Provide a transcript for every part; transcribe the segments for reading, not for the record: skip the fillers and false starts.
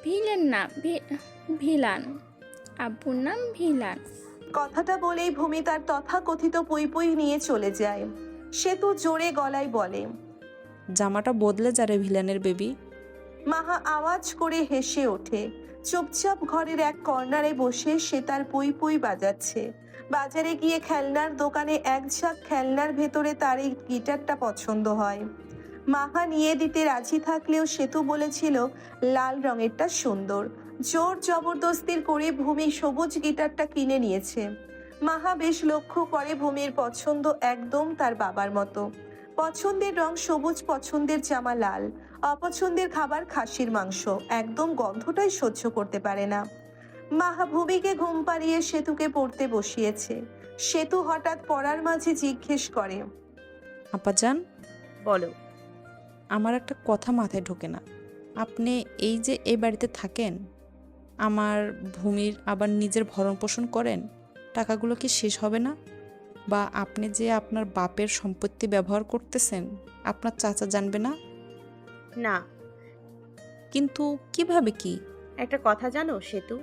Villain না, villain. আব্বুর নাম ভিলান। কথাটা বলেই ভূমি তার তথাকথিত পুই পুই নিয়ে চলে যায়। সেতু জোরে গলায় বলে, জামাটা বদলে যারে ভিলেনের বেবি। মাহা আওয়াজ করে হেসে ওঠে। চুপচাপ ঘরের এক কর্নারে বসে সে তার পুই পুই বাজাচ্ছে। বাজারে গিয়ে খেলনার দোকানে এক ঝাঁক খেলনার ভেতরে তার এই গিটারটা পছন্দ হয়। মাহা নিয়ে দিতে রাজি থাকলেও সেতু বলেছিল লাল রঙেরটা সুন্দর। জোর জবরদস্তির করে ভূমি সবুজ গিটারটা কিনে নিয়েছে। মাহা বেশ লক্ষ্য করে ভূমির পছন্দ একদম তার বাবার মতো। পছন্দের রং সবুজ, পছন্দের জামা লাল, অপছন্দের খাবার খাসির মাংস। একদম গন্ধটাই সহ্য করতে পারে না। মাহা ভূমিকে ঘুম পাড়িয়ে সেতুকে পড়তে বসিয়েছে। সেতু হঠাৎ পড়ার মাঝে জিজ্ঞেস করে, আপাজান, বলো। আমার একটা কথা মাথায় ঢোকে না। আপনি এই যে এই বাড়িতে থাকেন, আমার ভূমির আবার নিজের ভরণ পোষণ করেন, টাকাগুলো কি শেষ হবে না? বা আপনি যে আপনার বাপের সম্পত্তি ব্যবহার করতেছেন, আপনার চাচা জানবে না? না। কিন্তু কিভাবে কি? একটা কথা জানো সেতু,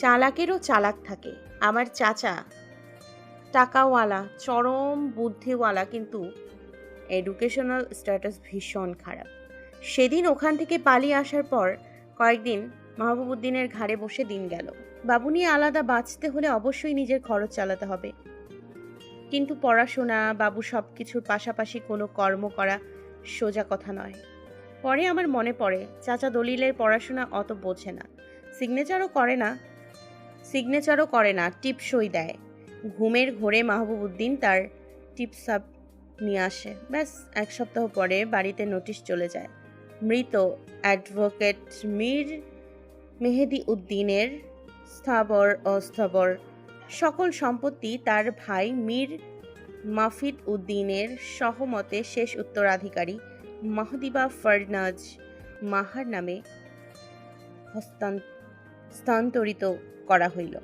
চালাকেরও চালাক থাকে। আমার চাচা টাকাওয়ালা, চরম বুদ্ধিওয়ালা, কিন্তু এডুকেশনাল স্ট্যাটাস ভীষণ খারাপ। সেদিন ওখান থেকে পালিয়ে আসার পর কয়েকদিন মাহবুবুদ্দিনের ঘাড়ে বসে দিন গেল। বাবু নিয়ে আলাদা বাঁচতে হলে অবশ্যই নিজের খরচ চালাতে হবে, কিন্তু পড়াশোনা, বাবু সব কিছুর পাশাপাশি কোনো কর্ম করা সোজা কথা নয়। পরে আমার মনে পড়ে চাচা দলিলের পড়াশোনা অত বোঝে না, সিগনেচারও করে না, টিপসই দেয়। ঘুমের ঘোরে মাহবুবুদ্দিন তার টিপসাপ নিয়ে আসে। ব্যাস 1 সপ্তাহ পরে বাড়িতে নোটিশ চলে যায়, মৃত অ্যাডভোকেট মীর মেহেদি উদ্দিনের স্থাবর অস্থাবর সকল সম্পত্তি তার ভাই মীর মাফিদ উদ্দিনের সহমতে শেষ উত্তরাধিকারী মাহদিবা ফারনাজ মাহার নামে স্থানান্তরিত করা হইল।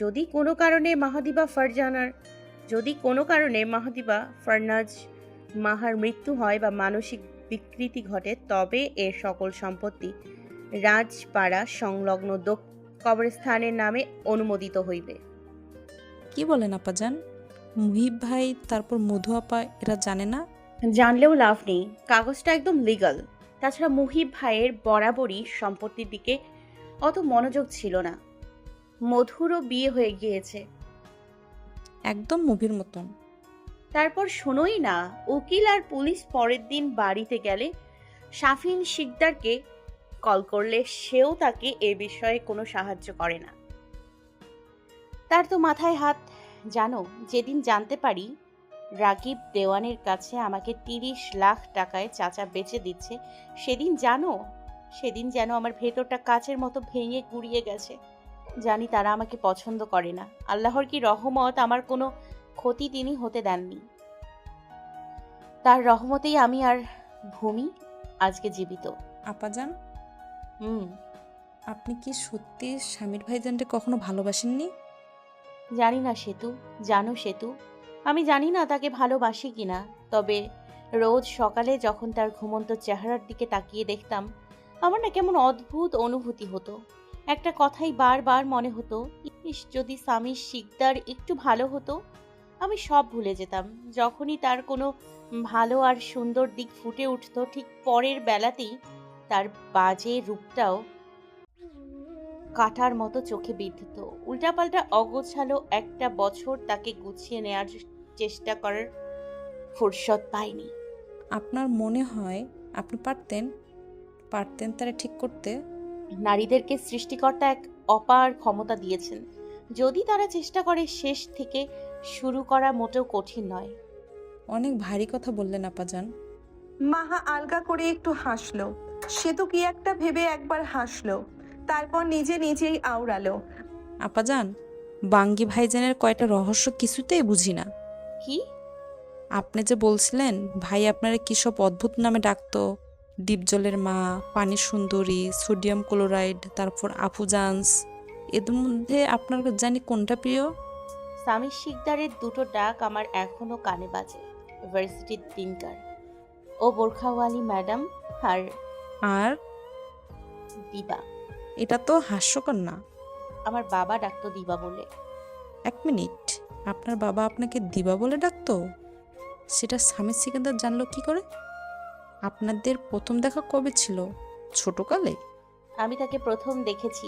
যদি কোনো কারণে মাহদিবা ফারনাজ মাহার মৃত্যু হয় বা মানসিক বিকৃতি ঘটে, তবে এর সকল সম্পত্তি রাজপাড়া সংলগ্ন কবরস্থানের নামে অনুমোদিত হইবে। কি বলেন আপাজান? মুহিব ভাই, তারপর মধু আপা, এরা জানে না? জানলেও লাভ নেই, কাগজটা একদম লিগ্যাল। তাছাড়া মুহিব ভাইয়ের বরাবরই সম্পত্তির দিকে অত মনোযোগ ছিল না। মধুরও বিয়ে হয়ে গিয়েছে। একদম মুভির মতন। তারপর শোনোই না, উকিল আর পুলিশ পরের দিন বাড়িতে গেলে শাফিন শিকদারকে কল করলে সেও তাকে এ বিষয়ে কোনো সাহায্য করে না। তার তো মাথায় হাত। জানো, যেদিন জানতে পারি রাগিব দেওয়ানের কাছে আমাকে 30 লাখ টাকায় চাচা বেচে দিচ্ছে, সেদিন যেন আমার ভেতরটা কাচের মতো ভেঙে গুড়িয়ে গেছে। জানি তারা আমাকে পছন্দ করে না। আল্লাহর কি রহমত, আমার কোনো ক্ষতি তিনি হতে দেননি। তার রহমতেই আমি আর ভূমি আজকে জীবিত। আপাজান, হুম। আপনি কি সত্যি স্বামীর ভাইজানকে কখনো ভালোবাসেননি? জানি না সেতু, জানো সেতু, আমি জানি না তাকে ভালোবাসি কিনা। তবে রোজ সকালে যখন তার ঘুমন্ত চেহারার দিকে তাকিয়ে দেখতাম, আমার না কেমন অদ্ভুত অনুভূতি হতো। একটা কথাই বারবার মনে হতো, ইস, যদি স্বামী শিকদার একটু ভালো হতো। আমি সব ভুলে যেতাম। যখনই তার কোনো ভালো আর সুন্দর দিক ফুটে উঠতো, ঠিক পরের বেলাতেই তার বাজে রূপটাও কাটার মতো চোখে বিঁধত। উল্টাপাল্টা অগোছালো একটা বছর তাকে গুছিয়ে নেয়ার চেষ্টা করার ফুরসত পাইনি। আপনার মনে হয় আপনি পারতেন তারা ঠিক করতে? নারীদেরকে সৃষ্টিকর্তা এক অপার ক্ষমতা দিয়েছেন। যদি তারা চেষ্টা করে, শেষ থেকে শুরু করা মোটেও কঠিন নয়। অনেক ভারী কথা বললেন আপাজান। মাহা আলগা করে একটু হাসলো। সেতু কি একটা ভেবে একবার হাসলো, তারপর নিজেই আওড়ালো, আপাজান, বাঙ্গি ভাইজানের কয়টা রহস্য কিছুতেই বুঝি না। কি? আপনি যে বলছিলেন ভাই আপনারা কি সব অদ্ভুত নামে ডাকতো, ডিপজলের মা, পানির সুন্দরী, সোডিয়াম ক্লোরাইড, তারপর আফুজান্স, এদের মধ্যে আপনার জানি কোনটা প্রিয়? স্বামী শিকদারের দুটো ডাক আমার এখনো কানে বাজে। ভার্সিটির দিনকার, ও বোরখাওয়ালি ম্যাডাম, আর আর দিবা। এটা তো হাস্যকর না। আমার বাবা ডাকতো দিবা বলে। 1 মিনিট, আপনার বাবা আপনাকে দিবা বলে ডাকতো? সেটা সামির সিকান্দার জানলো কি করে? আপনাদের প্রথম দেখা কবে ছিল? ছোটকালে? আমি তাকে প্রথম দেখেছি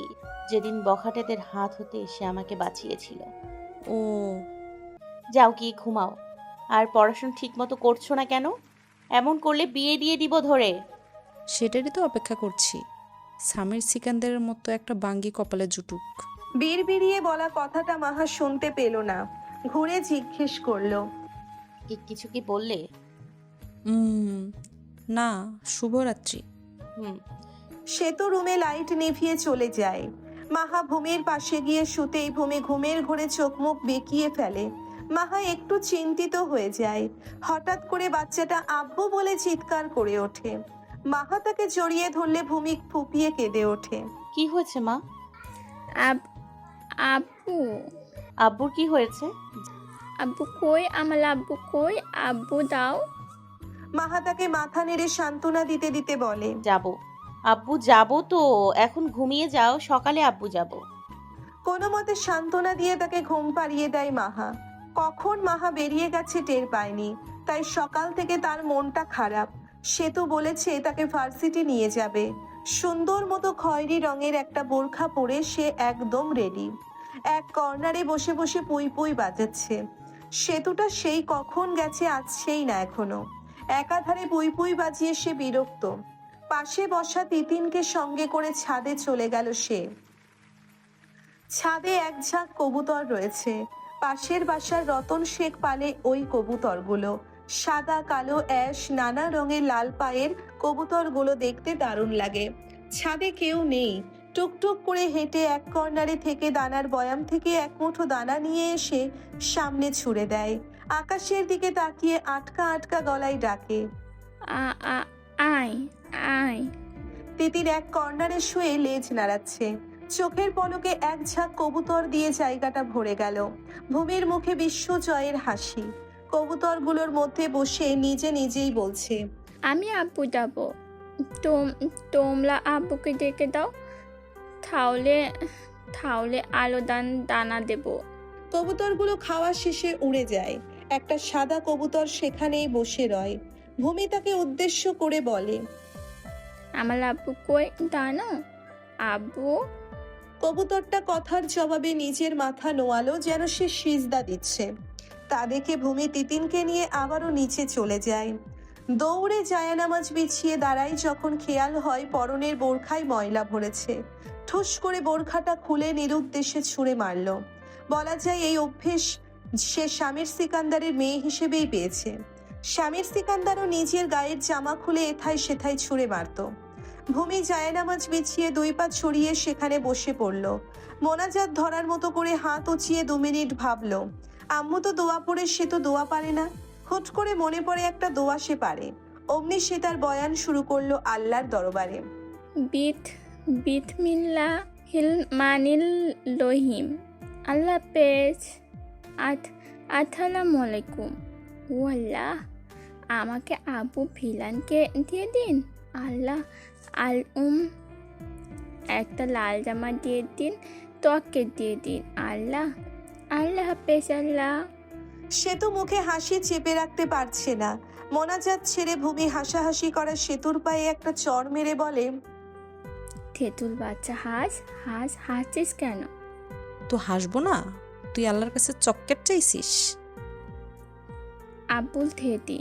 যেদিন বখাটেদের হাত হতে সে আমাকে বাঁচিয়েছিল। ও, যাও গিয়ে ঘুমাও। আর পড়াশোনা ঠিক মতো করছো না কেন? এমন করলে বিয়ে দিয়ে দিব ধরে। সেটারই তো অপেক্ষা করছি। সামির সিকান্দারের মতো একটা বাঙ্গি কপালে জুটুক। বিড়বিড়িয়ে বলা কথাটা মাহা শুনতে পেল না, ঘুরে জিজ্ঞেস করলো, কিছু কি বললে? না, শুভরাত্রি। হুম। সেতু রুমে লাইট নিভিয়ে চলে যায়। মাহা ভূমির পাশে গিয়ে শুতেই ভূমি ঘুমের ঘোরে চোখ মুখ বেঁকিয়ে ফেলে। মাহা একটু চিন্তিত হয়ে যায়। হঠাৎ করে বাচ্চাটা আব্বু বলে চিৎকার করে ওঠে। মাহা তাকে জড়িয়ে ধরলে ভূমি ফুপিয়ে কেঁদে ওঠে। কি হয়েছে মা? আব্বু আব্বুর কি হয়েছে? আব্বু কই, আমার আব্বু কই? আব্বু দাও। মাহা তাকে মাথা নেড়ে সান্ত্বনা দিতে দিতে বলে, যাব। আব্বু যাব তো, এখন ঘুমিয়ে যাও, সকালে আব্বু যাব। কোনো মতে সান্ত্বনা দিয়ে তাকে ঘুম পাড়িয়ে দেয় মাহা। কখন মাহা বেরিয়ে গেছে টের পায়নি, তাই সকাল থেকে তার মনটা খারাপ। সেতু বলেছে তাকে ভার্সিটি নিয়ে যাবে। সুন্দর মতো খয়েরি রঙের একটা বোরখা পরে সে একদম রেডি। এক কর্নারে বসে বসে পুই পুই বাজাচ্ছে। সেতুটা সেই কখন গেছে আসছেই না এখনো। একাধারে পুই পুই বাজিয়ে সে বিরক্ত। পাশে বসা তিতিনকে সঙ্গে করে ছাদে চলে গেল সে। ছাদে এক ঝাঁক কবুতর রয়েছে। পাশের বাসার রতন শেখ পালে ওই কবুতরগুলো। সাদা, কালো, অ্যাশ, নানা রঙের লাল পায়ের কবুতরগুলো দেখতে দারুণ লাগে। ছাদে কেউ নেই। টুকটুক করে হেঁটে এক কর্নারে থেকে দানার বয়াম থেকে এক মুঠো দানা নিয়ে এসে সামনে ছুঁড়ে দেয়। আকাশের দিকে তাকিয়ে আটকা আটকা গলায় ডাকে, আয় আয়। তিতির এক কর্নারে শুয়ে লেজ নাড়াচ্ছে। চোখের পলকে এক ঝাঁক কবুতর দিয়ে জায়গাটা ভরে গেল। ভূমির মুখে বিশ্বজয়ের হাসি। কবুতরগুলোর মধ্যে বসে নিজে নিজেই বলছে, আমি আব্বু যাব। তোমরা আব্বুকে ডেকে দাও, তাহলে তাহলে আলো দানা দেব। কবুতরগুলো খাওয়া শেষে উড়ে যায়। একটা সাদা কবুতর সেখানেই বসে রয়। ভূমি তাকে উদ্দেশ্য করে বলে, আমার আব্বু কই দানো? আব্বু। কবুতরটা কথার জবাবে নিজের মাথা নোয়ালো যেন সে সিজদা দিচ্ছে। তা দেখে ভূমি তিতিনকে নিয়ে আবারও নিচে চলে যায়। দৌড়ে জায়ানামাজ বিছিয়ে দাঁড়ায় যখন খেয়াল হয় পরনের বোরখায় ময়লা ভরেছে। ঠুস করে বোরখাটা খুলে নিরুদ্দেশে ছুঁড়ে মারল। বলা যায় এই অভ্যেস সে স্বামীর সিকান্দারের মেয়ে হিসেবেই পেয়েছে। স্বামীর সিকান্দারও নিজের গায়ের জামা খুলে এথায় সেথায় ছুঁড়ে মারত। ভূমি জায়নামাজ বিছিয়ে 2 পা ছড়িয়ে সেখানে বসে পড়ল। মোনাজাত ধরার মতো করে হাত উঁচিয়ে 2 মিনিট ভাবল, আম্মু তো দোয়া পড়ে, সে তো দোয়া পারে না। হুট করে মনে পড়ে একটা দোয়া সে পারে। অমনি সে তার বয়ান শুরু করলো আল্লাহর দরবারে। বিসমিল্লাহিল মানিল রহিম। আল্লাহ হাফেজ। আসসালামু আলাইকুম। ও আল্লাহ, আমাকে আবু ভিলানকে দিয়ে দিন। আল্লাহ একটা লাল জামা দিয়ে দিন, ত্বককে দিয়ে দিন। আল্লাহ আল্লাহ হাফেজ। আল্লাহ। সেতু মুখে হাসি চেপে রাখতে পারছে না। মোনাজাত ছেড়ে ভূমি হাসাহাসি করা সেতুর পায়ে একটা চড় মেরে বলে, তেঁতুল বাচ্চা, হাসছিস কেন? তো হাসবো না? তুই আল্লাহর কাছে চকলেট চাইছিস? আব্বুল থেতি।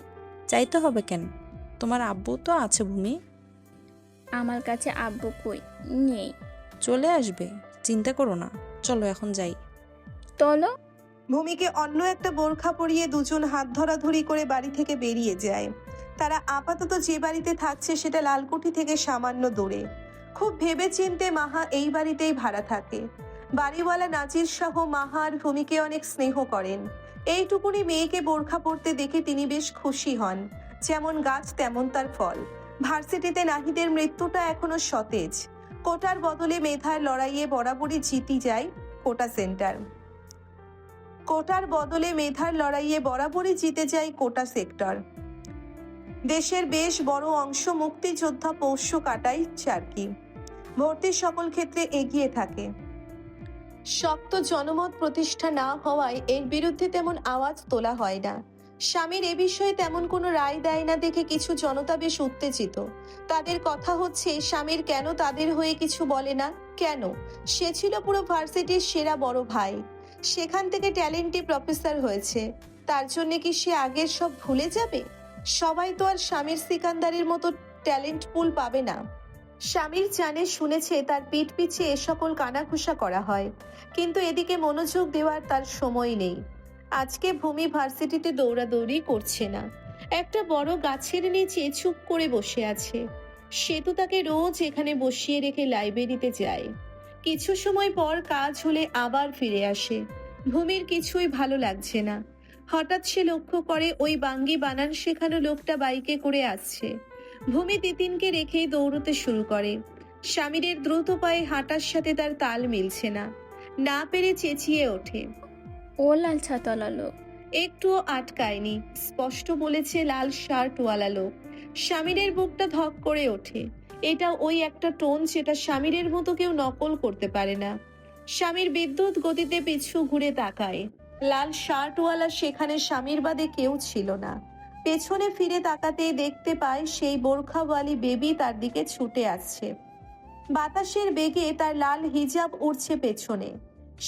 চাইতে হবে কেন? তোমার আব্বু তো আছে ভূমি। আমার কাছে আব্বু কই? নেই। চলে আসবে, চিন্তা করো না। চলো এখন যাই। চলো। ভূমিকে অন্য একটা বোরখা পরিয়ে দুজন হাত ধরাধরি করে বাড়ি থেকে বেরিয়ে যায়। তারা আপাতত যে বাড়িতে থাকছে সেটা লালকুঠি থেকে সামান্য দূরে। খুব ভেবে চিন্তে মাহা এই বাড়িতেই ভাড়া থাকে। বাড়িওয়ালা নাজির সহ মাহা আর ভূমিকে অনেক স্নেহ করেন। এইটুকুনি মেয়েকে বোরখা পরতে দেখে তিনি বেশ খুশি হন। যেমন গাছ তেমন তার ফল। ভার্সিটিতে নাহিদের মৃত্যুটা এখনো সতেজ। কোটার বদলে মেধার লড়াইয়ে বরাবরই জিতে যায় কোটা সেন্টার। কোটার বদলে মেধার লড়াইয়ে বরাবরই জিতে যায় কোটা সেক্টর। দেশের বেশ বড় অংশ মুক্তিযোদ্ধা পোষ্য কাটাই চারকি ভর্তির সকল ক্ষেত্রে এগিয়ে থাকে। শক্ত জনমত প্রতিষ্ঠা না হওয়ায় এর বিরুদ্ধে তেমন আওয়াজ তোলা হয় না। স্বামীর এ বিষয়ে তেমন কোনো রায় দেয় না দেখে কিছু জনতা বেশ উত্তেজিত। তাদের কথা হচ্ছে, স্বামীর কেন তাদের হয়ে কিছু বলে না? কেন? সে ছিল পুরো ভার্সিটির সেরা বড় ভাই, সেখান থেকে ট্যালেন্টি প্রফেসর হয়েছে, তার জন্য কি সে আগের সব ভুলে যাবে? সবাই তো আর স্বামীর সিকান্দারের মতো ট্যালেন্ট পুল পাবে না। স্বামীর জানে শুনেছে তার পিঠ পিছে এ সকল কানাঘুষা করা হয়, কিন্তু এদিকে মনোযোগ দেওয়ার তার সময় নেই। আজকে ভূমি ভার্সিটিতে দৌড়াদৌড়ি করছে না, একটা বড় গাছের নিচে চুপ করে বসে আছে। সেতু তাকে রোজ এখানে বসিয়ে রেখে লাইব্রেরিতে যায়। কিছু সময় পর কাজ হলে আবার ফিরে আসে। ভূমির কিছুই ভালো লাগছে না। হঠাৎ সে লক্ষ্য করে ওই বাঙ্গি বানান শেখানো লোকটা বাইকে করে আসছে। ভূমি তিতিনকে রেখেই দৌড়তে শুরু করে। স্বামীরের দ্রুত পায়ে হাঁটার সাথে তার তাল মিলছে না। না পেরে চেঁচিয়ে ওঠে। ও লাল ছাতওয়ালা লোক। একটুও আটকায়নি, স্পষ্ট বলেছে লাল শার্টওয়ালা লোক। স্বামীরের বুকটা ধক করে ওঠে। এটা ওই একটা টোন যেটা স্বামীরের মতো কেউ নকল করতে পারে না। স্বামীর বিদ্যুৎ গতিতে পিছু ঘুরে তাকায়। লাল শার্টওয়ালা সেখানে স্বামীর বাদে কেউ ছিল না। পেছনে ফিরে তাকাতেই দেখতে পায় সেই বোরখাওয়ালি বেবি তার দিকে ছুটে আসছে। বাতাসের বেগে তার লাল হিজাব উড়ছে পেছনে।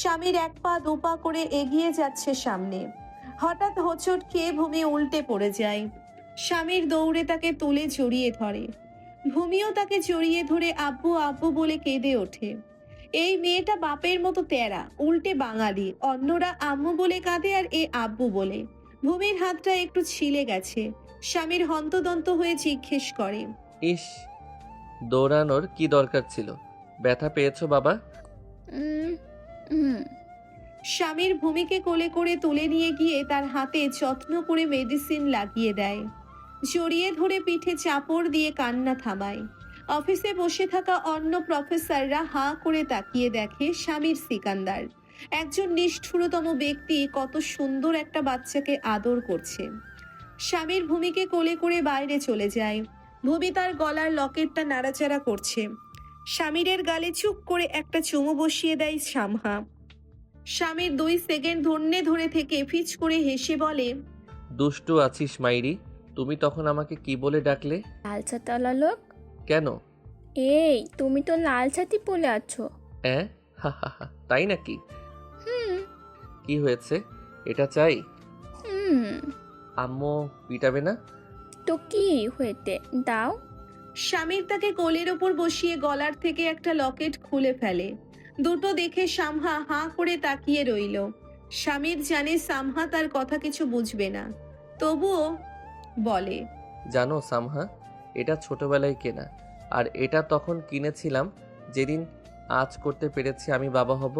স্বামীর এক পা দুপা করে এগিয়ে যাচ্ছে সামনে। হঠাৎ হোঁচট খেয়ে ভূমি উল্টে পড়ে যায়। স্বামীর দৌড়ে তাকে তুলে জড়িয়ে ধরে। ভূমিও তাকে জড়িয়ে ধরে আব্বু আব্বু বলে কেঁদে ওঠে। এই মেয়েটা বাপের মতো তেরা, উল্টে বাঙালি। অন্যরা আম্মু বলে কাঁদে আর এ আব্বু বলে। ভূমির হাতটা একটু ছিলে গেছে। স্বামীর হন্তদন্ত হয়ে জিজ্ঞেস করে, ইস, দৌড়ানোর কি দরকার ছিল? ব্যথা পেয়েছো বাবা? উম, হুম। স্বামীর ভূমিকে কোলে করে তুলে নিয়ে গিয়ে তার হাতে যত্ন করে মেডিসিন লাগিয়ে দেয়। জড়িয়ে ধরে পিঠে চাপড় দিয়ে কান্না থামায়। অফিসে বসে থাকা অন্য প্রফেসররা হাঁ করে তাকিয়ে দেখে স্বামীর সিকান্দার, একজন নিষ্ঠুরতম ব্যক্তি, কত সুন্দর একটা বাচ্চাকে আদর করছে। স্বামীর ভূমিকে কোলে করে বাইরে চলে যায়। ভূমি তার গলার লকেটটা নাড়াচাড়া করছে। স্বামীরের গালে চুপ করে একটা চুমু বসিয়ে দেয় সামহা। স্বামীর 2 সেকেন্ড ধরে থেকে ফিচ করে হেসে বলে, দুষ্টু আছিস মাইরি। তুমি তখন আমাকে কি বলে ডাকলে? লাল ছাতওয়ালা লোক। কেন? এই, তুমি তো লাল ছাতি পরে আছো। হ্যাঁ, হা হা হা, তাই নাকি? হুম কি হয়েছে? এটা চাই? হুম। আম্মু পিটাবে না? তো কি হয়েছে, দাও। স্বামীর তাকে কোলের ওপর বসিয়ে গলার থেকে একটা লকেট খুলে ফেলে। দুটো দেখে সামহা হাঁ করে তাকিয়ে রইল। স্বামীর জানে সামহা তার কথা কিছু বুঝবে না, তবুও বলে, জানো সামহা, এটা ছোটবেলায় কেনা, আর এটা তখন কিনেছিলাম যেদিন আজ করতে পেরেছি আমি বাবা হব।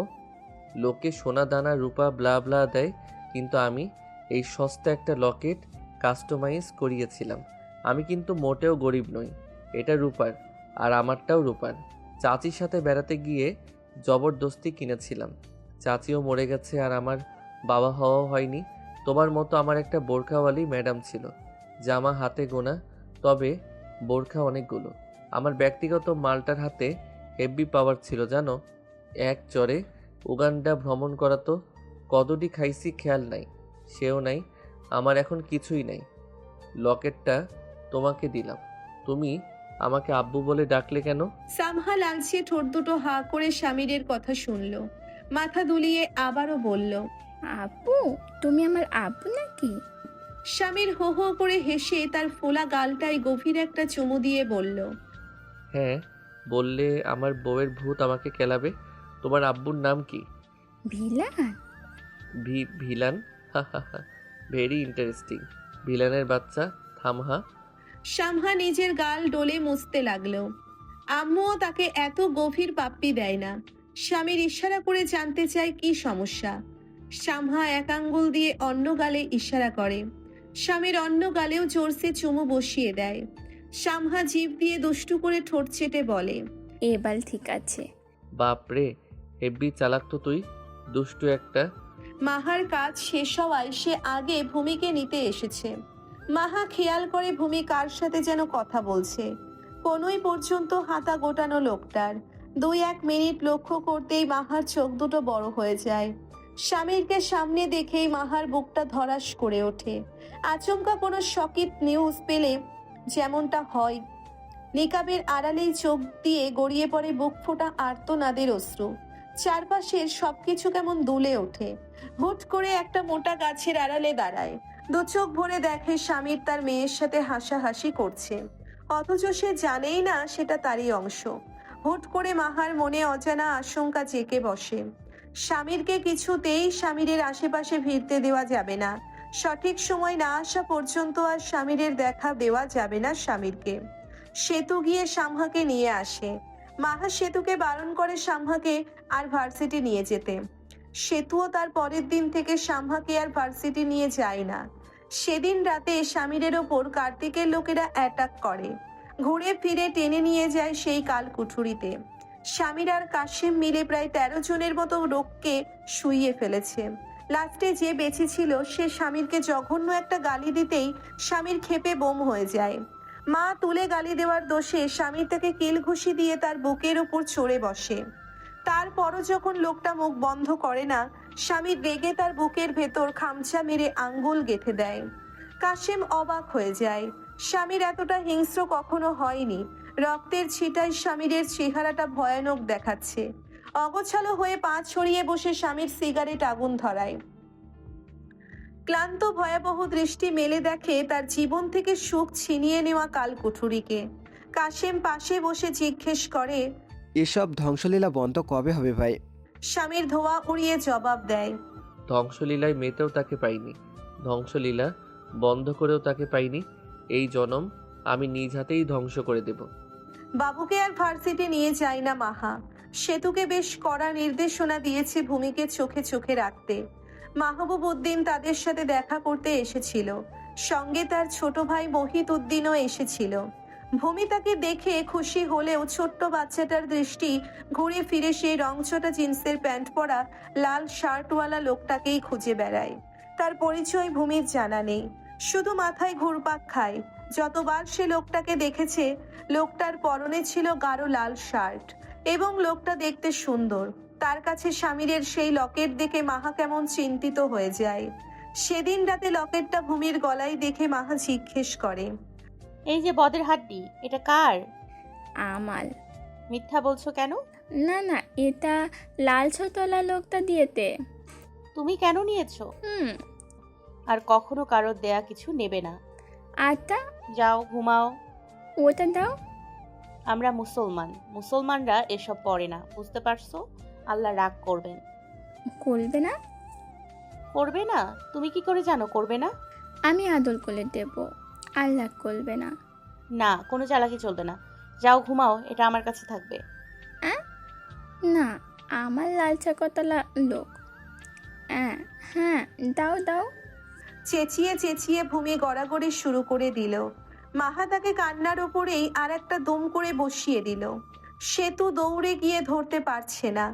লোকে সোনা দানা রূপা ব্লা ব্লা দেয়, কিন্তু আমি এই সস্তা একটা লকেট কাস্টমাইজ করিয়েছিলাম। আমি কিন্তু মোটেও গরিব নই। এটা রূপার, আর আমারটাও রূপার। চাচির সাথে বেড়াতে গিয়ে জবরদস্তি কিনেছিলাম। চাচিও মরে গেছে আর আমার বাবা হওয়াও হয়নি। তোমার মতো আমার একটা বোরখাওয়ালি ম্যাডাম ছিল, জামা হাতে গোনা, তবে বোরখা অনেকগুলো। আমার ব্যক্তিগত মালটার হাতে হেভি পাওয়ার ছিল জানো। এক চরে উগান্ডা ভ্রমণ করা তো কতটি খাইছি খেয়াল নাই, সেও নাই। আমার এখন কিছুই নাই। লকেটটা তোমাকে দিলাম, তুমি আমাকে আব্বু বলে ডাকলে কেন? সামহা লালচে ঠোঁট দুটো হাঁ করে স্বামীরের কথা শুনল, মাথা দুলিয়ে আবারও বলল, আপু, তুমি আমার আপু নাকি? স্বামীর হো হো করে হেসে তার ফোলা গালটায় গভীর একটা চুমু দিয়ে বলল, হ্যাঁ, বললে আমার বউয়ের ভূত আমাকে কেলাবে। তোমার আব্বুর নাম কি? ভিলান। ভিলান? হা হা হা, ভেরি ইন্টারেস্টিং। ভিলানের বাচ্চা, থামহা। সামহা নিজের গাল ডলে মুছতে লাগলো। আম্মুও তাকে এত গভীর পাপ্পি দেয় না। স্বামীর ইশারা করে জানতে চায় কি সমস্যা। সামহা এক আঙ্গুল দিয়ে অন্য গালে ইশারা করে। স্বামীর অন্য গালেও জোরসে চুমু বসিয়ে দেয়। সামহা জিভ দিয়ে দুষ্টু করে ঠোঁট চেটে বলে, এবার ঠিক আছে। বাপরে, হেব্বি চালাক তো তুই, দুষ্টু একটা। মাহার কাজ শেষ হওয়ায় সে আগে ভূমিকে নিতে এসেছে। মাহা খেয়াল করে ভূমি কার সাথে যেন কথা বলছে। কোনোই পর্যন্ত হাতা গোটানো লোকটার। 2-1 মিনিট লক্ষ্য করতেই মাহার চোখ দুটো বড় হয়ে যায়। স্বামীরকে সামনে দেখেই মাহার বুকটা ধড়াস করে ওঠে। আচমকা কোনো শকিত নিউজ পেলে যেমনটা হয়, নিকাবের আড়ালেই চোখ দিয়ে গড়িয়ে পড়ে বুক ফোটা আর্তনাদের অশ্রু। চারপাশের সবকিছু কেমন দুলে ওঠে। হুট করে একটা মোটা গাছের আড়ালে দাঁড়ায়। 2 চোখ ভরে দেখে স্বামীর তার মেয়ের সাথে হাসাহাসি করছে, অথচ সে জানেই না সেটা তারই অংশ। হুট করে মাহার মনে অজানা আশঙ্কা জেঁকে বসে। স্বামীরকে কিছুতেই স্বামীরের আশেপাশে ভিড়তে দেওয়া যাবে না। সঠিক সময় না আসা পর্যন্ত আর স্বামীরের দেখা দেওয়া যাবে না স্বামীরকে। সেতু গিয়ে সামহাকে নিয়ে আসে। মাহা সেতুকে বারণ করে সামহাকে আর ভার্সিটি নিয়ে যেতে। সেতুও তার পরের দিন থেকে সামহাকে আর ভার্সিটি নিয়ে যায় না। সেদিন রাতে স্বামীরের ওপর কার্তিকের লোকেরা অ্যাটাক করে, ঘুরে ফিরে টেনে নিয়ে যায় সেই কাল কুঠুরিতে। স্বামীর আর কাশেম মিলে প্রায় 13 জনের মতো লোককে শুইয়ে ফেলেছে। লাস্টে যে বেঁচে ছিল সে স্বামীরকে জঘন্য একটা গালি দিতেই স্বামীর ক্ষেপে বোম হয়ে যায়। মা তুলে গালি দেওয়ার দোষে স্বামীর তাকে কিল ঘুষি দিয়ে তার বুকের ওপর চড়ে বসে। তারপরও যখন লোকটা মুখ বন্ধ করে না, স্বামীর রেগে তার বুকের ভেতর খামচা মেরে আঙ্গুল গেঁথে দেয়। কাশেম অবাক হয়ে যায়। স্বামীর এতটা হিংস্র কখনো হয়নি। রক্তের ছিটায় স্বামীরের চেহারাটা ভয়ানক দেখাচ্ছে। অগোছালো হয়ে পা ছড়িয়ে বসে স্বামীর সিগারেট আগুন ধরায়। ক্লান্ত ভয়াবহ দৃষ্টি মেলে দেখে তার জীবন থেকে সুখ ছিনিয়ে নেওয়া কাল কুঠুরিকে। কাশেম পাশে বসে জিজ্ঞেস করে, এসব ধ্বংসলীলা বন্ধ কবে হবে ভাই? স্বামীর ধোঁয়া উড়িয়ে জবাব দেয়, ধ্বংসলীলায় মেতেও তাকে পাইনি, ধ্বংসলীলা বন্ধ করেও তাকে পাইনি। এই জনম আমি নিজ হাতেই ধ্বংস করে দেব। বাবুকে আর ভার্সিটি নিয়ে যায় না মাহা। সেতুকে বেশ কড়া নির্দেশনা দিয়েছে ভূমিকে চোখে চোখে রাখতে। মাহবুব উদ্দিন তাদের সাথে দেখা করতে এসেছিল, সঙ্গে তার ছোট ভাই মহিত উদ্দিনও এসেছিল। ভূমি তাকে দেখে খুশি হলেও ছোট্ট বাচ্চাটার দৃষ্টি ঘুরে ফিরে সেই রংচটা জিন্সের প্যান্ট পরা লাল শার্টওয়ালা লোকটাকেই খুঁজে বেড়ায়। তার পরিচয় ভূমির জানা নেই, শুধু মাথায় ঘুরপাক খায়। যতবার সে লোকটাকে দেখেছে, লোকটার পরনে ছিল গাঢ় লাল শার্ট এবং লোকটা দেখতে সুন্দর। তার কাছে স্বামীরের সেই লকেট দেখে মাহা কেমন চিন্তিত হয়ে যায়। সেদিন রাতে লকেটটা ভূমির গলায় দেখে মাহা জিজ্ঞেস করে, এই যে বদের হাড্ডি, এটা কার? আমাল। মিথ্যা বলছো কেন? না না, এটা লাল ছতলা লোকটা দিয়েতে। তুমি কেন নিয়েছো? আর কখনো কারোর দেয়া কিছু নেবে না। আটা, যাও ঘুমাও। ওটা দাও। আমরা মুসলমানরা এসব পড়ে না, বুঝতে পারছো? আল্লাহ রাগ করবেন। করবে না? করবে না? তুমি কি করে জানো করবে না? আমি আদল করে দেব, আল্লাহ করবে না। না, কোনো চালাকি চলবে না। যাও ঘুমাও, এটা আমার কাছে থাকবে। না, আমার লাল ছতলা লোক। হ্যাঁ, দাও দাও। চেঁচিয়ে চেঁচিয়ে ভূমি গড়াগড়ি শুরু করে দিল। মাহা তাকে কান্নার ওপরেই আর একটা দম করে বসিয়ে দিল। সেতু দৌড়ে গিয়ে ধরতে পারছে না।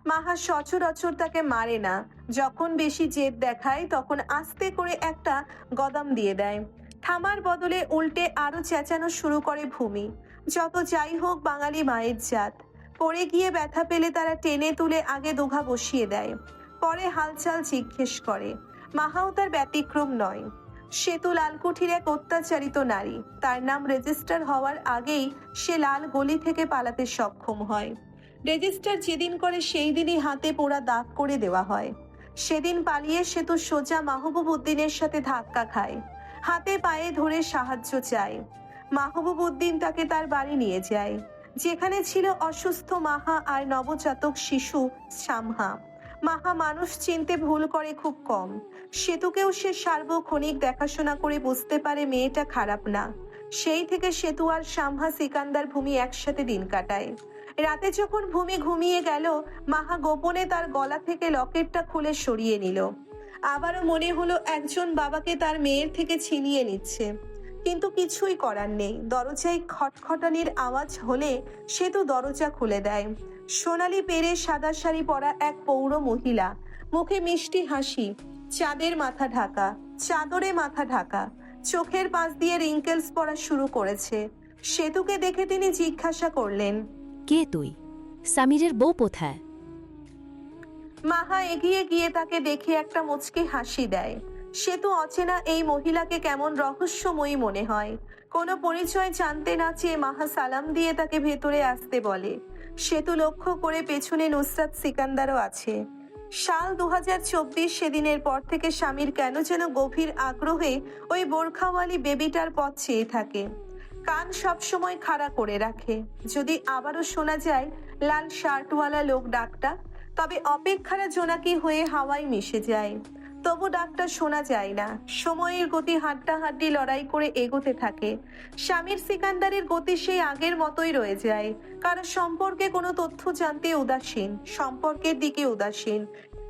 মাহা সচরাচর তাকে মারে না, যখন বেশি জেদ দেখায় তখন আস্তে করে একটা গদাম দিয়ে দেয়। থামার বদলে উল্টে আরো চেঁচানো শুরু করে ভূমি। যত যাই হোক, বাঙালি মায়ের জাত। পড়ে গিয়ে ব্যথা পেলে তারা টেনে তুলে আগে দোঘা বসিয়ে দেয়, পরে হালচাল জিজ্ঞেস করে। মাহাও তার ব্যতিক্রম নয়। সেতু লালকুঠির এক অত্যাচারিত নারী। তার নাম রেজিস্টার হওয়ার আগেই সে লাল গলি থেকে পালাতে সক্ষম হয়। রেজিস্টার যেদিন করে সেই দিনই হাতে পোড়া দাগ করে দেওয়া হয়। সেদিন পালিয়ে সেতু সোজা মাহবুব উদ্দিনের সাথে ধাক্কা খায়, হাতে পায়ে ধরে সাহায্য চায়। মাহবুব উদ্দিন তাকে তার বাড়ি নিয়ে যায়, যেখানে ছিল অসুস্থ মাহা আর নবজাতক শিশু সামহা। মাহা মানুষ চিনতে ভুল করে খুব কম। সেতুকেও সে সার্বক্ষণিক দেখাশোনা করে বুঝতে পারে মেয়েটা খারাপ না। সেই থেকে সেতু আর সামহা সিকান্দার ভূমি একসাথে দিন কাটায়। রাতে যখন ভূমি ঘুমিয়ে গেল, মাহা গোপনে তার গলা থেকে লকেটটা খুলে সরিয়ে নিল। আবারও মনে হলো একজন বাবাকে তার মেয়ের থেকে ছিনিয়ে নিচ্ছে, কিন্তু কিছুই করার নেই। দরজায় খটখটানির আওয়াজ হলে সেতু দরজা খুলে দেয়। সোনালি পেরে সাদা শাড়ি পরা এক পৌর মহিলা, মুখে মিষ্টি হাসি, চাঁদরে মাথা ঢাকা। চোখের পাশ দিয়ে রিঙ্কেলস পড়া শুরু করেছে। সেতুকে দেখে তিনি জিজ্ঞাসা করলেন, কে তুই? সামিরের বউ কোথায়? মাহা এগিয়ে গিয়ে তাকে দেখে একটা মুচকি হাসি দেয়। সেতু অচেনা এই মহিলাকে কেমন রহস্যময়ী মনে হয়। কোনো পরিচয় জানতে না চেয়ে মাহা সালাম দিয়ে তাকে ভেতরে আসতে বলে। সেতু লক্ষ্য করে পেছনে নুসরাত সিকান্দারও আছে। সাল 2024, সেদিনের পর থেকে স্বামীর কেন যেন গভীর আগ্রহে ওই বোরখাওয়ালি বেবিটার পথ চেয়ে থাকে। কান সবসময় খাড়া করে রাখে, যদি আবারও শোনা যায় লাল শার্টওয়ালা লোক ডাকটা, তবে অপেক্ষারা জোনাকি হয়ে হাওয়ায় মিশে যায়। তবু ডাকটা শোনা যায় না। সময়ের গতি হাড্ডাহাড্ডি লড়াই করে এগোতে থাকে। স্বামীর সিকান্দারের গতি সেই আগের মতোই রয়ে যায়। কারো সম্পর্কে কোনো তথ্য জানতে উদাসীন, সম্পর্কের দিকে উদাসীন।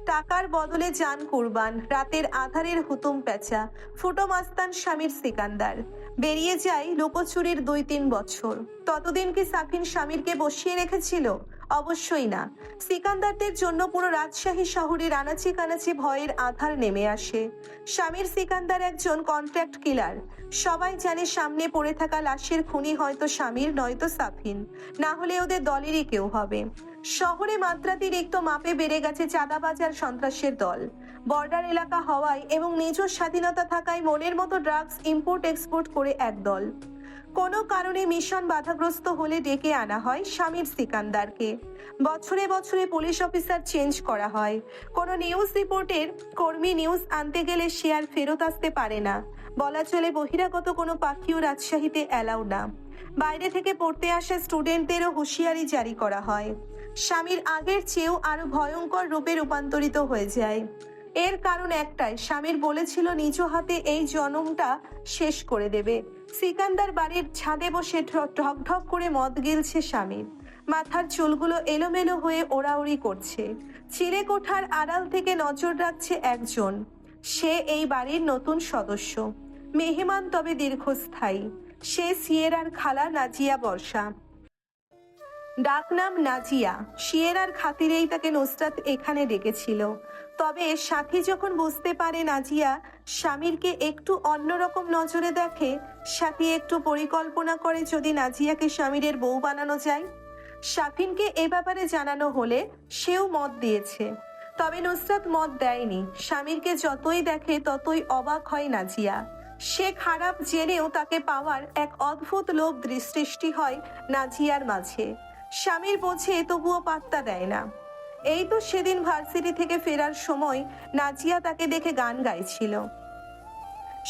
টাকার বদলে জান কুরবান, রাতের আধারের হুতুম পেঁচা, ফুটো মাস্তান স্বামীর সিকান্দার। বেরিয়ে যায় লুকোচুরির 2-3 বছর। ততদিন কি সাফিন স্বামীরকে বসিয়ে রেখেছিল? অবশ্যই না। সিকান্দারদের জন্য পুরো রাজশাহী শহরের আনাচে কানাচে ভয়ের আধার নেমে আসে। স্বামীর সিকান্দার একজন কন্ট্রাক্ট কিলার। সবাই জানে সামনে পড়ে থাকা লাশের খুনি হয়তো স্বামীর, নয়তো সাফিন, না হলে ওদের দলেরই কেউ হবে। শহরে মাত্রাতিরিক্ত মাপে বেড়ে গেছে চাঁদাবাজ আর সন্ত্রাসের দল। বর্ডার এলাকা হওয়ায় এবং নিজ স্বাধীনতা থাকায় মনের মতো ড্রাগস ইম্পোর্ট এক্সপোর্ট করে একদল। কোনো কারণে মিশন বাধাগ্রস্ত হলে ডেকে আনা হয় স্বামীর সিকান্দারকে। বছরে বছরে পুলিশ অফিসার চেঞ্জ করা হয়। কোনো নিউজ রিপোর্টের কর্মী নিউজ আনতে গেলে সে আর ফেরত আসতে পারে না। বলা চলে বহিরাগত কোনো পাখিও রাজশাহীতে অ্যালাউ না। বাইরে থেকে পড়তে আসা স্টুডেন্টদেরও হুঁশিয়ারি জারি করা হয়। স্বামীর আগের চেয়েও আরো ভয়ঙ্কর রূপে রূপান্তরিত হয়ে যায়। এর কারণ একটাই, স্বামীর বলেছিল নিজ হাতে এই জনমটা শেষ করে দেবে। সিকান্দার বাড়ির ছাদে বসে ঢক ঢক করে মদ গিলছে স্বামীর। মাথার চুলগুলো এলোমেলো হয়ে ওড়াউড়ি করছে। চিলে কোঠার আড়াল থেকে নজর রাখছে একজন। সে এই বাড়ির নতুন সদস্য, মেহমান তবে দীর্ঘস্থায়ী। সে সিয়েরার খালা নাজিয়া বর্ষা। ডাকনাম নাজিয়া। সিয়েরার খাতিরেই তাকে নুসরাত এখানে ডেকেছিল। তবে সাথী যখন বুঝতে পারে নাজিয়া স্বামীরকে একটু অন্যরকম নজরে দেখে, সাথী একটু পরিকল্পনা করে যদি নাজিয়াকে স্বামীরের বউ বানানো যায়। সাফিনকে এ ব্যাপারে জানানো হলে সেও মত দিয়েছে। তবে নুসরাত মত দেয়নি। স্বামীরকে যতই দেখে ততই অবাক হয় নাজিয়া। সে খারাপ জেনেও তাকে পাওয়ার এক অদ্ভুত লোভ সৃষ্টি হয় নাজিয়ার মাঝে। স্বামীর বোঝে তবুও পাত্তা দেয় না। এই তো সেদিন ভার্সিটি থেকে ফেরার সময় নাজিয়া তাকে দেখে গান গাইছিল।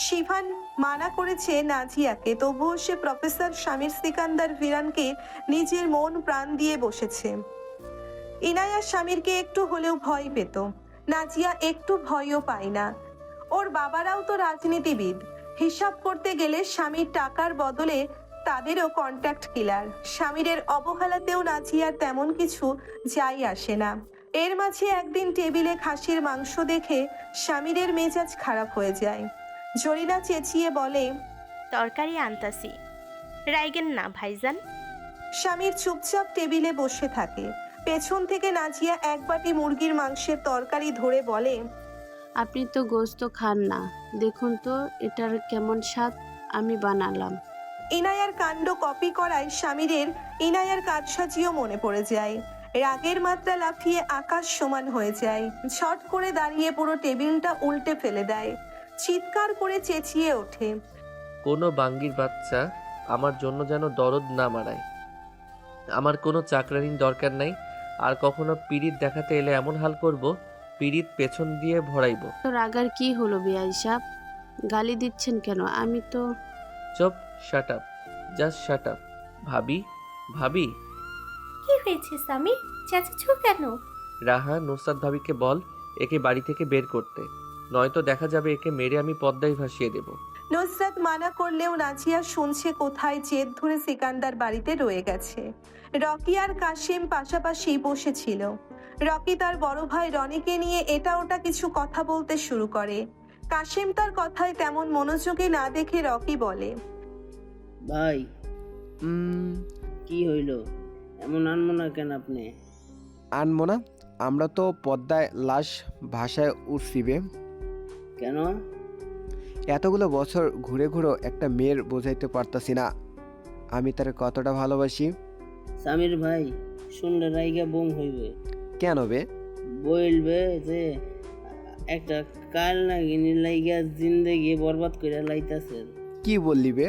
শিভান মানা করেছে নাজিয়াকে, তবুও সে প্রফেসর স্বামীর সিকান্দার ভিরানকে নিজের মন প্রাণ দিয়ে বসেছে। ইনায়া স্বামীরকে একটু হলেও ভয় পেত, নাজিয়া একটু ভয়ও পায় না। ওর বাবারাও তো রাজনীতিবিদ। হিসাব করতে গেলে স্বামীর টাকার বদলে তাদেরও কন্ট্যাক্ট কিলার। স্বামীরের অবহেলাতেও নাজিয়ার তেমন কিছু যাই আসে না। এর মাঝে একদিন টেবিলে খাসির মাংস দেখে স্বামীরের মেজাজ খারাপ হয়ে যায়। জরিনা চেঁচিয়ে বলে, তরকারি আনতাছি, রাইগেন না ভাইজান। স্বামীর চুপচাপ টেবিলে বসে থাকে। পেছন থেকে নাজিয়া এক বাটি মুরগির মাংসের তরকারি ধরে বলে, আপনি তো গোস্ত খান না, দেখুন তো এটার কেমন স্বাদ, আমি বানালাম। ইনায়ার কাণ্ড কপি করায় স্বামীরের ইনায়ার কাজসাজিও মনে পড়ে যায়। রাগের মাত্রা লাফিয়ে আকাশ সমান হয়ে যায়। ঝট করে দাঁড়িয়ে পুরো টেবিলটা উল্টে ফেলে দেয়। চিৎকার করে চেঁচিয়ে ওঠে, কোনো বাঙ্গির বাচ্চা আমার জন্য যেন দরদ না মারায়। আমার কোনো চাকরানির দরকার নাই। আর কখনো পিরিত দেখাতে এলে এমন হাল করব, পিরিত পেছন দিয়ে ভরাইব। তো রাগার কি হলো বিআই সাহেব, গালি দিচ্ছেন কেন? আমি তো চুপ, shut up, just shut up. ভাবি, ভাবি। কি হয়েছে সামি, চেঁচাচ্ছ কেন? রাহা, নুসরাত ভাবিকে বল একে বাড়ি থেকে বের করতে, নয়তো দেখা যাবে একে মেরে আমি পদ্মায় ভাসিয়ে দেব। নুসরাত মানা করলেও নাজিয়া শুনছে কোথায় জেদ ধরে সিকান্দার বাড়িতে রয়ে গেছে। রকি আর কাশিম পাশাপাশি বসেছিল। রকি তার বড় ভাই রনিকে নিয়ে এটা ওটা কিছু কথা বলতে শুরু করে। কাশিম তার কথায় তেমন মনোযোগে না দেখে রকি বলে, ভাই কি হইল, এমন আনমো না কেন আপনি? আনবো না, আমরা তো পদ্মায় লাশ ভাষায় উঠছিবে। কেন? এতগুলো বছর ঘুরে ঘুরেও একটা মেয়ের বোঝাইতে পারতাছি না আমি তার কতটা ভালোবাসি। সামির ভাই শুনলে রাইগা বং হইবে। কেন বে? বলবে যে একটা কাল নাগিনী লাইগা জিন্দেগি বরবাদ করে লাইতাছেন। কি বললি বে?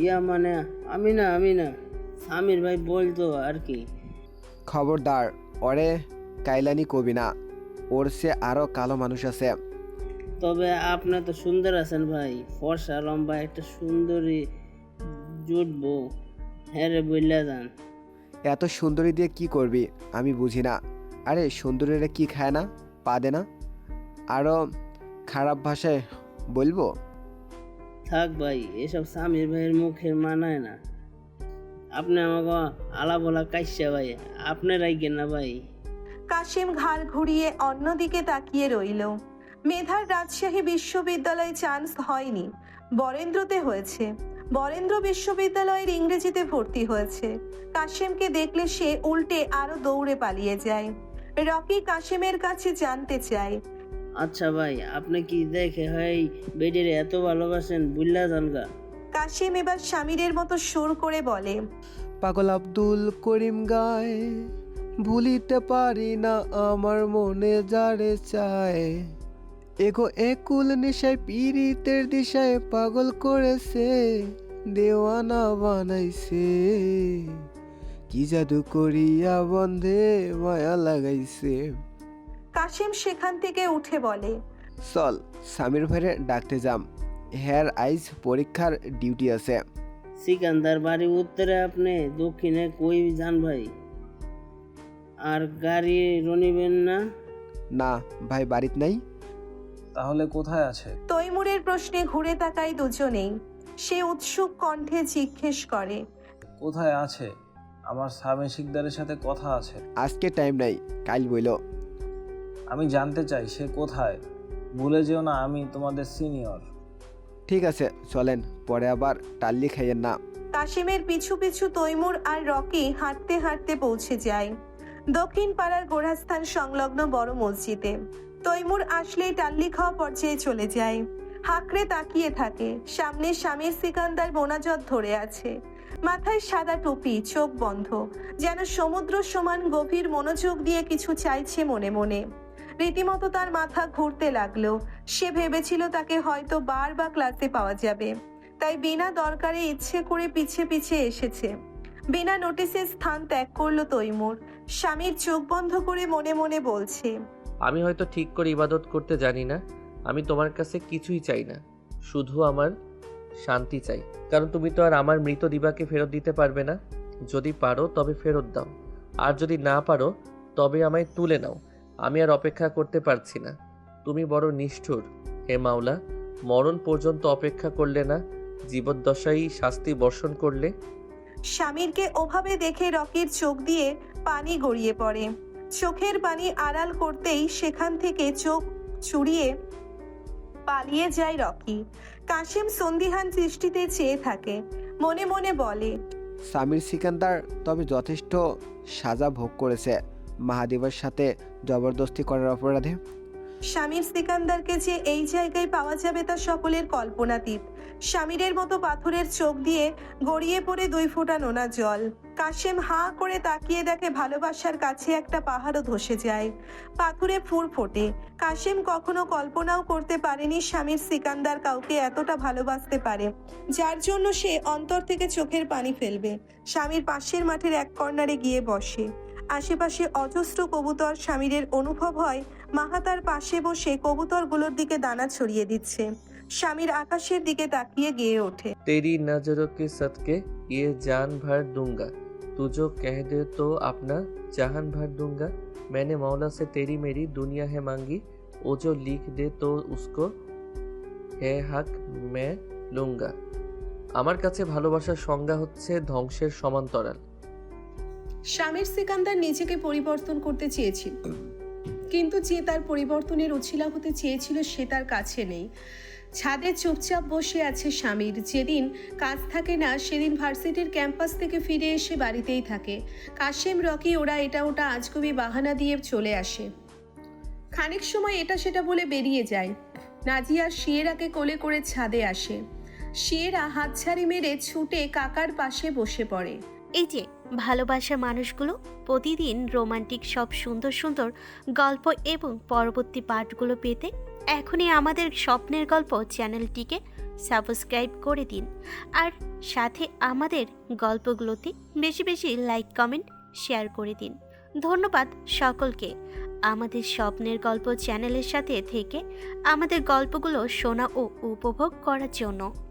ইয়া মানে আমি না সামির ভাই বলতো আর কি। খবরদার ওরে কাইলানি কবি না, ওর সে আরো কালো মানুষ আছে। তবে আপনি তো সুন্দর আছেন ভাই, ফর্সা লম্বা একটা সুন্দরী জুটবো। হ্যাঁ রে বললা যান। এত সুন্দরী দিয়ে কি করবি আমি বুঝি না। আরে সুন্দরীরা কি খায় না, পা দে না? আরো খারাপ ভাষায় বলবো? থাক ভাই, এসব সামির ভাইয়ের মুখের মানায় না। আপনি আমাকে আলা বলা কাইসা ভাই, আপনি রাইগেন না ভাই। কাশিম ঘাড় ঘুরিয়ে অন্যদিকে তাকিয়ে রইল। মেধার রাজশাহী বিশ্ববিদ্যালয়ে চান্স হয়নি, বরেন্দ্রতে হয়েছে। বরেন্দ্র বিশ্ববিদ্যালয়ের ইংরেজিতে ভর্তি হয়েছে। কাশিমকে দেখলে সে উল্টে আরো দৌড়ে পালিয়ে যায়। রকি কাশিমের কাছে জানতে চায়, আচ্ছা ভাই, আপনি কি দেখে হয় বেডের এত ভালোবাসেন বুল্লা জানগা? কাশিম এবার স্বামীরের মতো সুর করে বলে, পাগল আব্দুল করিম গায়, ভুলিতে পারি না আমার মনে যারে চায়, এগো একুল নেশায় পীড়িতের দিশায় পাগল করেছে, দেওয়ানা বানাইছে, কি জাদু করিয়া বন্ধে মায়া লাগাইছে। কাশিম সেখান থেকে উঠে বলে, চল সামির ভাইরে ডাকতে যাম, হেয়ার আইজ পরীক্ষার ডিউটি আছে। সিকান্দার বাড়ি উত্তরে, আপনি দক্ষিণে কই যান ভাই? আর গাড়ি রনিবেন না? না ভাই বাড়িত নাই। তাহলে কোথায় আছে? তৈমুরের প্রশ্নে ঘুরে তাকায় দুজনেই। সে উৎসুক কণ্ঠে জিজ্ঞেস করে, কোথায় আছে? আমার স্বামী শিকদারের সাথে কথা আছে। আজকে টাইম নাই, কাল বইলো। আমি জানতে চাই সে কোথায়। ভুলে যেও না আমি তোমাদের সিনিয়র। ঠিক আছে চলেন, পরে আবার টাল্লি খাইয়েন না। কাশিমের পিছু পিছু তৈমুর আর রকি হাঁটতে হাঁটতে পৌঁছে যায় দক্ষিণ পাড়ার গোড়াস্থান সংলগ্ন বড় মসজিদে। তৈমুর আসলেই টাল্লি খাওয়া পর্যায়ে চলে যায়। হাঁকড়ে তাকিয়ে থাকে। সামনে স্বামীর সিকান্দার মোনাজত ধরে আছে, মাথায় সাদা টুপি, চোখ বন্ধ, যেন সমুদ্র সমান গভীর মনোযোগ দিয়ে কিছু চাইছে মনে মনে। রীতিমতো তার মাথা ঘুরতে লাগলো। সে ভেবেছিল তাকে হয়তো বার বা ক্লাসে পাওয়া যাবে, তাই বিনা দরকারে ইচ্ছে করে পিছে পিছে এসেছে। বিনা নোটিসে স্থান ত্যাগ করলো তৈমুর। স্বামীর চোখ বন্ধ করে মনে মনে বলছে, আমি হয়তো ঠিক করে ইবাদত করতে জানি না, আমি তোমার কাছে কিছুই চাই না, শুধু আমার শান্তি চাই। কারণ তুমি তো আর আমার মৃত দিবাকে ফেরত দিতে পারবে না। যদি পারো তবে ফেরত দাও, আর যদি না পারো তবে আমায় তুলে নাও। আমি আর অপেক্ষা করতে পারছি না। তুমি বড় নিষ্ঠুর হে মাওলা, মরণ পর্যন্ত অপেক্ষা করলে না, জীবদ্দশায় শাস্তি বর্ষণ করলে। স্বামীরকে ওভাবে দেখে রকির চোখ দিয়ে পানি গড়িয়ে পড়ে। চোখের পানি আড়াল করতেই সেখান থেকে চোখ চুড়িয়ে পালিয়ে যায় রকি। কাশিম সন্দিহান দৃষ্টিতে চেয়ে থাকে, মনে মনে বলে, সামির সিকান্দার তবে যথেষ্ট সাজা ভোগ করেছে মাহাদেবের সাথে জবরদস্তি করার অপরাধে। স্বামীর সিকান্দারকে যে এই জায়গায় পাওয়া যাবে তা সকলের কল্পনাতীত। স্বামীরের মতো পাথরের চোখ দিয়ে গড়িয়ে পড়ে 2 ফোঁটা নোনা জল। কাশেম হাঁ করে তাকিয়ে দেখে ভালোবাসার কাছে একটা পাহাড়ও ধসে যায়, পাথরে ফুর ফোটে। কাশেম কখনো কল্পনাও করতে পারেনি স্বামীর সিকান্দার কাউকে এতটা ভালোবাসতে পারে, যার জন্য সে অন্তর থেকে চোখের পানি ফেলবে। স্বামীর পাশের মাঠের এক কর্নারে গিয়ে বসে। আশেপাশে অজস্র কবুতর। স্বামীরের অনুভব হয় মাহা তার পাশে বসে কবুতরগুলোর দিকে দানা ছড়িয়ে দিচ্ছে। স্বামীর আকাশের দিকে তাকিয়ে গেয়ে ওঠে, तेरी नजरों के सदके ये जान भर दूंगा, तू जो कह दे तो अपना जहान भर दूंगा। मैंने मौला से तेरी मेरी दुनिया है मांगी, वो जो लिख दे तो उसको है हक मैं लूंगा। আমার কাছে ভালোবাসার সংজ্ঞা হচ্ছে ধ্বংসের সমান্তরাল। স্বামীর সিকান্দার নিজেকে পরিবর্তন করতে চেয়েছিল, কিন্তু যে তার পরিবর্তনের উছিলা হতে চেয়েছিল সে তার কাছে নেই। ছাদে চুপচাপ বসে আছে স্বামীর। যেদিন কাজ থাকে না সেদিন ভার্সিটির ক্যাম্পাস থেকে ফিরে এসে বাড়িতেই থাকে। কাশেম, রকি ওরা এটা ওটা আজগুবি বাহানা দিয়ে চলে আসে। খানিক সময় এটা সেটা বলে বেরিয়ে যায়। নাজিয়া শিয়েরাকে কোলে করে ছাদে আসে। শিয়েরা হাতছাড়ি মেরে ছুটে কাকার পাশে বসে পড়ে। এই যে ভালোবাসার মানুষগুলো, প্রতিদিন রোমান্টিক সব সুন্দর সুন্দর গল্প এবং পরবর্তী পার্টগুলো পেতে এখনই আমাদের স্বপ্নের গল্প চ্যানেলটিকে সাবস্ক্রাইব করে দিন। আর সাথে আমাদের গল্পগুলোতে বেশি বেশি লাইক, কমেন্ট, শেয়ার করে দিন। ধন্যবাদ সকলকে আমাদের স্বপ্নের গল্প চ্যানেলের সাথে থেকে আমাদের গল্পগুলো শোনা ও উপভোগ করার জন্য।